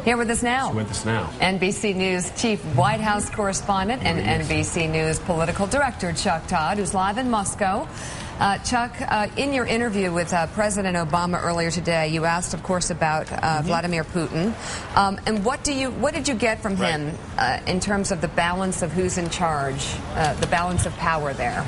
Here with us now. NBC News Chief White House Correspondent and NBC News Political Director Chuck Todd, who's live in Moscow. Chuck, in your interview with President Obama earlier today, you asked, of course, about Vladimir Putin. And what did you get from him in terms of the balance of who's in charge, the balance of power there?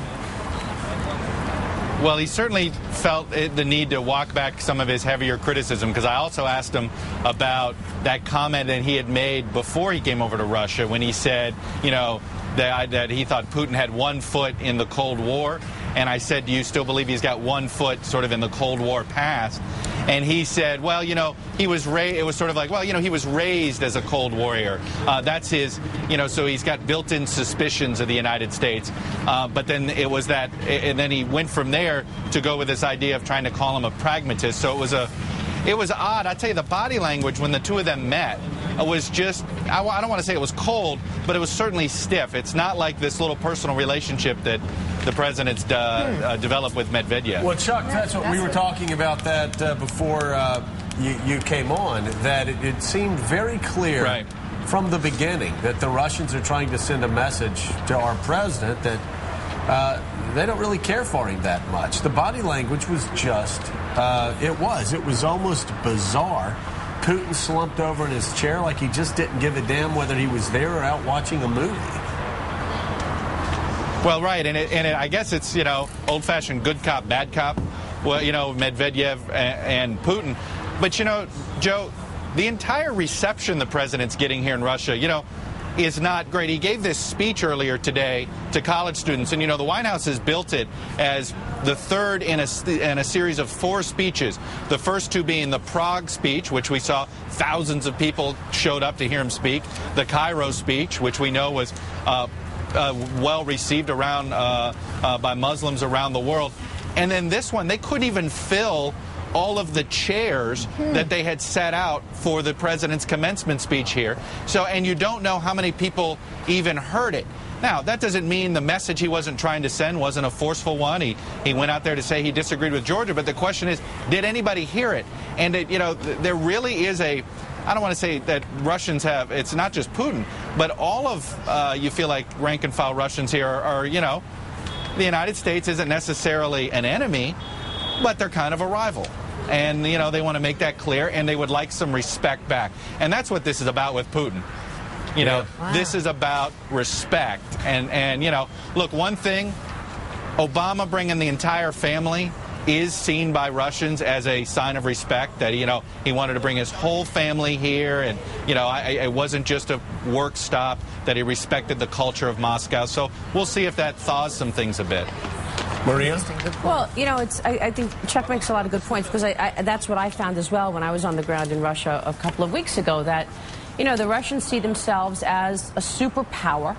Well, he certainly felt the need to walk back some of his heavier criticism, because I also asked him about that comment that he had made before he came over to Russia when he said, you know, that he thought Putin had 1 foot in the Cold War. And I said, do you still believe he's got 1 foot sort of in the Cold War past? And he said, well, you know, he was raised, it was sort of like, well, you know, he was raised as a Cold Warrior. That's his, you know, so he's got built-in suspicions of the United States. But then it was that, and then he went from there to go with this idea of trying to call him a pragmatist. So it was odd. I tell you, the body language when the two of them met was just, I don't want to say it was cold, but it was certainly stiff. It's not like this little personal relationship that the president's developed with Medvedev. Well, Chuck, that's what we were talking about that before you came on, that it seemed very clear from the beginning that the Russians are trying to send a message to our president that they don't really care for him that much. The body language was just, it was almost bizarre. Putin slumped over in his chair like he just didn't give a damn whether he was there or out watching a movie. Well, right, and I guess it's, you know, old-fashioned good cop, bad cop, well, you know, Medvedev and Putin. But, you know, Joe, the entire reception the president's getting here in Russia, you know, is not great. He gave this speech earlier today to college students, and, you know, the White House has built it as the third in a series of 4 speeches, the first 2 being the Prague speech, which we saw thousands of people showed up to hear him speak, the Cairo speech, which we know was well received around by Muslims around the world. And then this one, they couldn't even fill all of the chairs that they had set out for the president's commencement speech here. So, and you don't know how many people even heard it. Now, that doesn't mean the message he wasn't trying to send wasn't a forceful one. He went out there to say he disagreed with Georgia, but the question is, did anybody hear it? And, you know, there really is I don't want to say that Russians have, it's not just Putin, but all of, you feel like rank-and-file Russians here are, you know, the United States isn't necessarily an enemy, but they're kind of a rival. And, you know, they want to make that clear, and they would like some respect back. And that's what this is about with Putin. You know, this is about respect. And, you know, look, one thing, Obama bringing the entire family is seen by Russians as a sign of respect, that, you know, he wanted to bring his whole family here, and, you know, it wasn't just a work stop, that he respected the culture of Moscow. So we'll see if that thaws some things a bit. Maria? Well, you know, I think Chuck makes a lot of good points, because that's what I found as well when I was on the ground in Russia a couple of weeks ago, that, you know, the Russians see themselves as a superpower,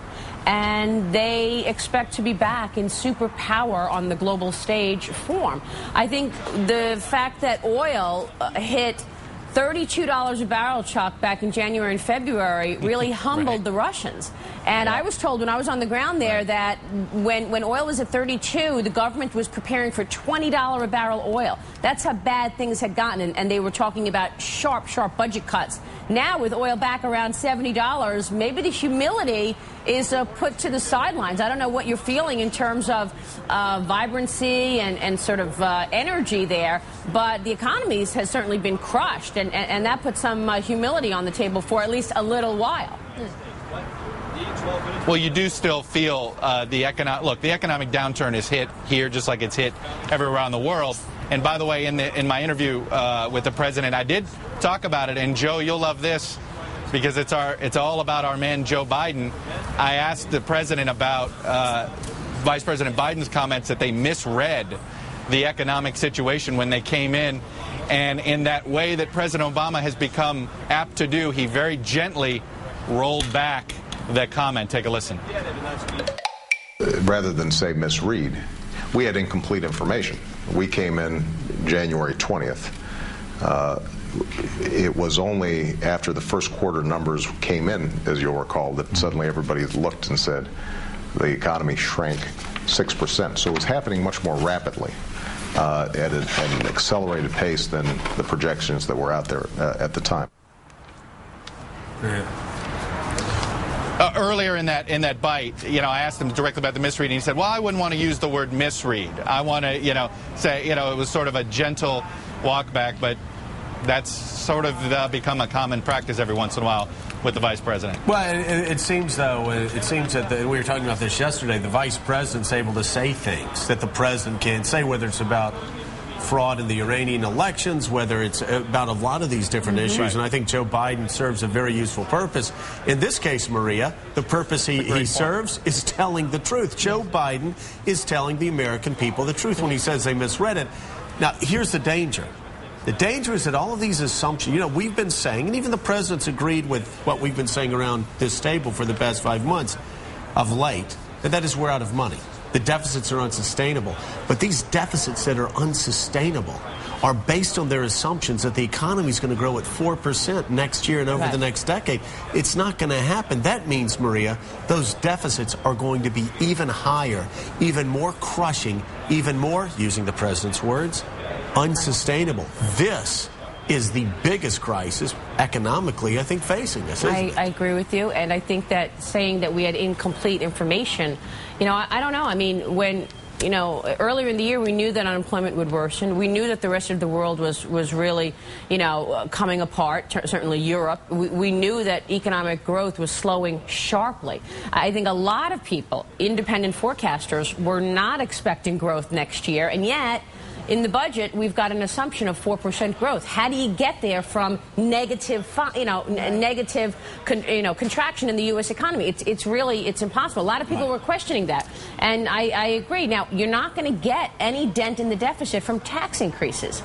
and they expect to be back in superpower on the global stage form. I think the fact that oil hit $32 a barrel, Chuck, back in January and February really humbled the Russians. And I was told when I was on the ground there that when oil was at 32, the government was preparing for $20 a barrel oil. That's how bad things had gotten, and they were talking about sharp budget cuts. Now, with oil back around $70, maybe the humility is put to the sidelines. I don't know what you're feeling in terms of vibrancy and sort of energy there, but the economy has certainly been crushed, and that puts some humility on the table for at least a little while. Well, you do still feel the economic downturn is hit here just like it's hit everywhere around the world. And by the way, in my interview with the president, I did talk about it. And Joe, you'll love this, because it's all about our man Joe Biden. I asked the president about Vice President Biden's comments that they misread the economic situation when they came in. And in that way that President Obama has become apt to do, he very gently rolled back that comment. Take a listen. Rather than say misread, we had incomplete information. We came in January 20th. It was only after the first quarter numbers came in, as you'll recall, that suddenly everybody looked and said the economy shrank 6%. So it was happening much more rapidly at an accelerated pace than the projections that were out there at the time. Earlier in that bite, I asked him directly about the misreading. He said, well, I wouldn't want to use the word misread. I want to, say, it was sort of a gentle walk back, but that's sort of become a common practice every once in a while with the vice president. Well, it seems, though, that we were talking about this yesterday, the vice president's able to say things that the president can't say, whether it's about fraud in the Iranian elections, whether it's about a lot of these different issues. Right. And I think Joe Biden serves a very useful purpose. In this case, Maria, the purpose he serves is telling the truth. Joe Biden is telling the American people the truth when he says they misread it. Now, here's the danger. The danger is that all of these assumptions, we've been saying, and even the president's agreed with what we've been saying around this table for the past 5 months of late, that is we're out of money. The deficits are unsustainable. But these deficits that are unsustainable are based on their assumptions that the economy is going to grow at 4% next year and over the next decade. It's not going to happen. That means, Maria, those deficits are going to be even higher, even more crushing, even more, using the president's words, unsustainable. This is the biggest crisis economically, I think, facing us. I agree with you, and I think that saying that we had incomplete information, I don't know. I mean, when, earlier in the year we knew that unemployment would worsen. We knew that the rest of the world was really, coming apart, certainly Europe. We knew that economic growth was slowing sharply. I think a lot of people, independent forecasters, were not expecting growth next year, and yet in the budget, we've got an assumption of 4% growth. How do you get there from negative contraction in the U.S. economy? It's impossible. A lot of people were questioning that, and I agree. Now, you're not going to get any dent in the deficit from tax increases.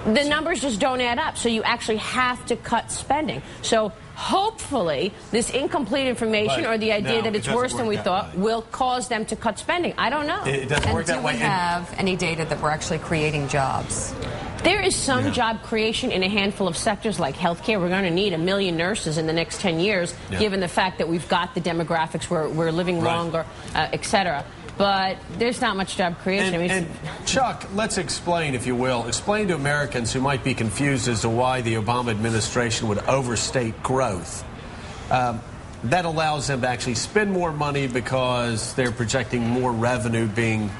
The numbers just don't add up, so you actually have to cut spending. So hopefully, this incomplete information or the idea that it's worse than we thought will cause them to cut spending. I don't know. It doesn't work that way. Do we have any data that we're actually creating jobs? There is some job creation in a handful of sectors like healthcare. We're going to need 1 million nurses in the next 10 years, given the fact that we've got the demographics, we're living longer, et cetera. But there's not much job creation. And Chuck, let's explain, if you will, explain to Americans who might be confused as to why the Obama administration would overstate growth. That allows them to actually spend more money because they're projecting more revenue being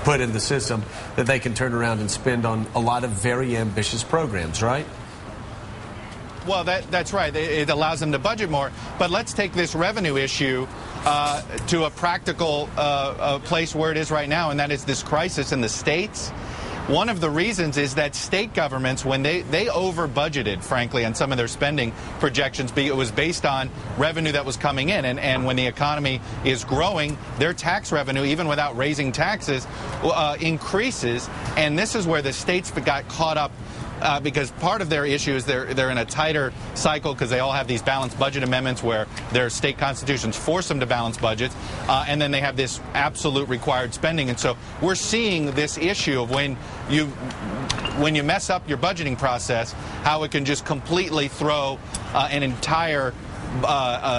put in the system that they can turn around and spend on a lot of very ambitious programs, right? Well, that's right. It allows them to budget more. But let's take this revenue issue to a practical place where it is right now, and that is this crisis in the states. One of the reasons is that state governments, when they over-budgeted, frankly, on some of their spending projections, it was based on revenue that was coming in. And when the economy is growing, their tax revenue, even without raising taxes, increases. And this is where the states got caught up. Because part of their issue is they're in a tighter cycle because they all have these balanced budget amendments where their state constitutions force them to balance budgets, and then they have this absolute required spending. And so we're seeing this issue of when you mess up your budgeting process, how it can just completely throw an entire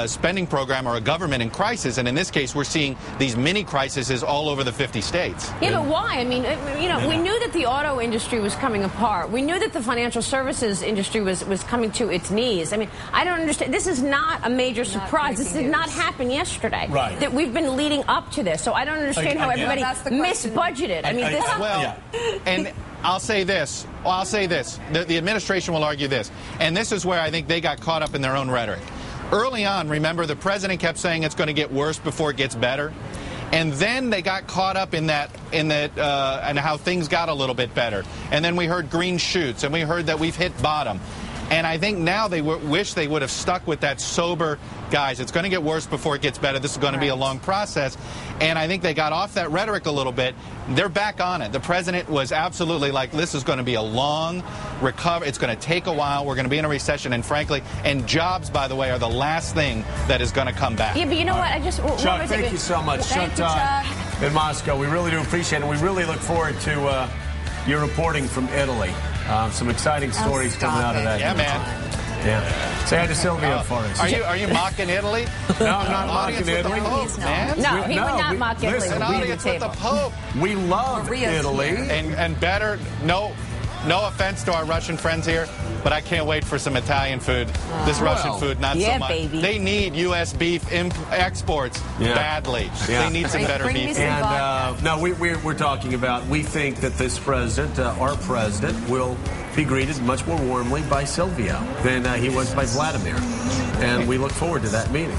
spending program or a government in crisis. And in this case, we're seeing these mini crises all over the 50 states. Yeah, but why? I mean, we knew that the auto industry was coming apart. We knew that the financial services industry was coming to its knees. I mean, I don't understand. This is not a major surprise. This did not happen yesterday. Right. That we've been leading up to this. So I don't understand how everybody misbudgeted. I mean, and I'll say this. The administration will argue this. And this is where I think they got caught up in their own rhetoric. Early on, remember, the president kept saying it's going to get worse before it gets better. And then they got caught up in that, and how things got a little bit better. And then we heard green shoots, and we heard that we've hit bottom. And I think now they wish they would have stuck with that sober, guys, it's going to get worse before it gets better. This is going to be a long process. And I think they got off that rhetoric a little bit. They're back on it. The president was absolutely like, this is going to be a long recovery. It's going to take a while. We're going to be in a recession. And frankly, and jobs, by the way, are the last thing that is going to come back. Yeah, but you know what? Chuck, thank you so much. Thank you, Chuck. In Moscow. We really do appreciate it. We really look forward to your reporting from Italy. Some exciting stories coming out of that. Yeah, man. Yeah. Say hi to Sylvia for us. Are you mocking Italy? No, I'm not mocking Italy. No, he would not mock Italy. An audience with the Pope. We love Italy. And better, no offense to our Russian friends here, but I can't wait for some Italian food. This Russian food, not so much. Baby. They need U.S. beef exports badly. They need some better beef. And no, we're talking about, we think that this president, our president, will be greeted much more warmly by Silvio than he was by Vladimir. And we look forward to that meeting.